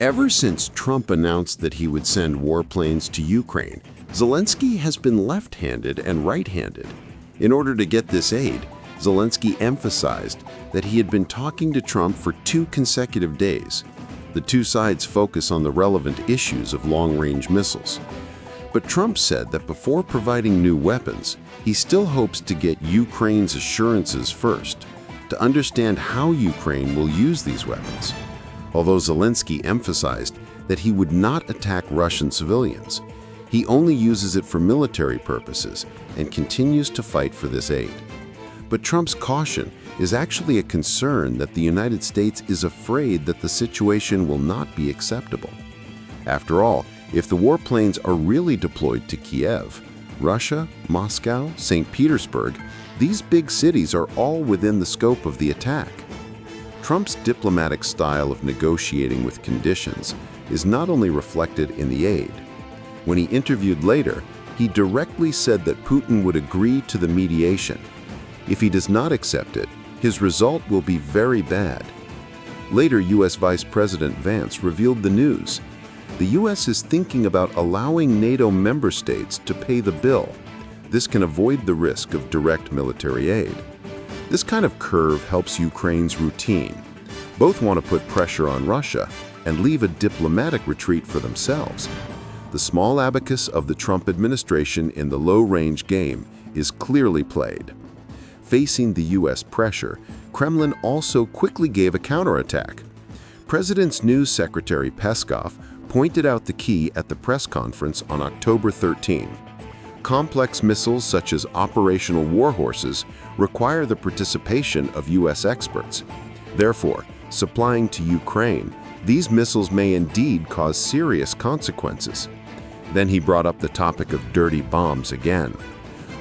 Ever since Trump announced that he would send warplanes to Ukraine, Zelensky has been left-handed and right-handed. In order to get this aid, Zelensky emphasized that he had been talking to Trump for 2 consecutive days. The two sides focus on the relevant issues of long-range missiles. But Trump said that before providing new weapons, he still hopes to get Ukraine's assurances first, to understand how Ukraine will use these weapons. Although Zelensky emphasized that he would not attack Russian civilians, he only uses it for military purposes and continues to fight for this aid. But Trump's caution is actually a concern that the United States is afraid that the situation will not be acceptable. After all, if the warplanes are really deployed to Kiev, Russia, Moscow, St. Petersburg, these big cities are all within the scope of the attack. Trump's diplomatic style of negotiating with conditions is not only reflected in the aid. When he interviewed later, he directly said that Putin would agree to the mediation. If he does not accept it, his result will be very bad. Later, U.S. Vice President Vance revealed the news. The U.S. is thinking about allowing NATO member states to pay the bill. This can avoid the risk of direct military aid. This kind of curve helps Ukraine's routine. Both want to put pressure on Russia and leave a diplomatic retreat for themselves. The small abacus of the Trump administration in the low-range game is clearly played. Facing the U.S. pressure, Kremlin also quickly gave a counterattack. President's News Secretary Peskov pointed out the key at the press conference on October 13. Complex missiles such as operational warhorses require the participation of U.S. experts. Therefore, supplying to Ukraine, these missiles may indeed cause serious consequences. Then he brought up the topic of dirty bombs again.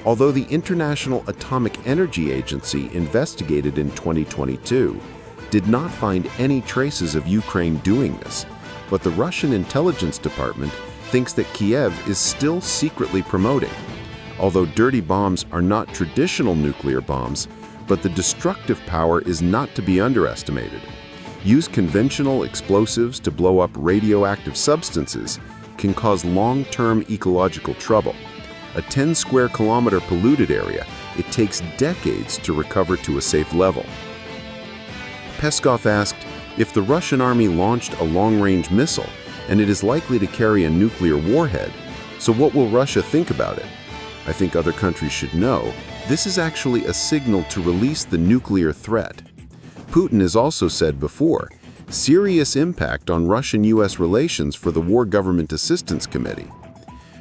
Although the International Atomic Energy Agency investigated in 2022, did not find any traces of Ukraine doing this, but the Russian intelligence department thinks that Kiev is still secretly promoting. Although dirty bombs are not traditional nuclear bombs, but the destructive power is not to be underestimated. Use conventional explosives to blow up radioactive substances can cause long-term ecological trouble. A 10 square kilometer polluted area, it takes decades to recover to a safe level. Peskov asked, if the Russian army launched a long-range missile, and it is likely to carry a nuclear warhead, so what will Russia think about it? I think other countries should know, this is actually a signal to release the nuclear threat. Putin has also said before, serious impact on Russian-US relations for the War Government Assistance Committee.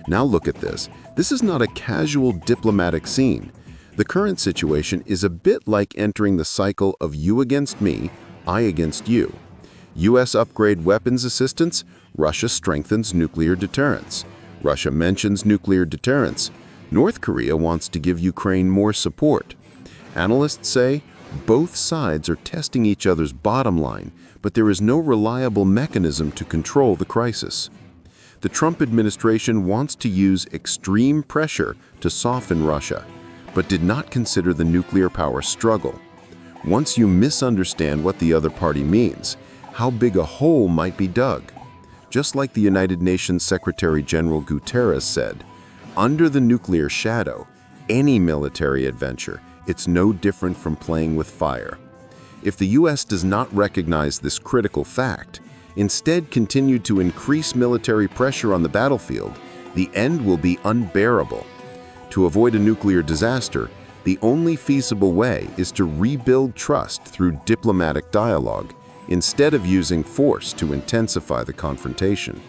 Now look at this. This is not a casual diplomatic scene. The current situation is a bit like entering the cycle of you against me, I against you. US upgrade weapons assistance, Russia strengthens nuclear deterrence. Russia mentions nuclear deterrence. North Korea wants to give Ukraine more support. Analysts say both sides are testing each other's bottom line, but there is no reliable mechanism to control the crisis. The Trump administration wants to use extreme pressure to soften Russia, but did not consider the nuclear power struggle. Once you misunderstand what the other party means, how big a hole might be dug. Just like the United Nations Secretary General Guterres said, under the nuclear shadow, any military adventure, it's no different from playing with fire. If the U.S. does not recognize this critical fact, instead continue to increase military pressure on the battlefield, the end will be unbearable. To avoid a nuclear disaster, the only feasible way is to rebuild trust through diplomatic dialogue, instead of using force to intensify the confrontation.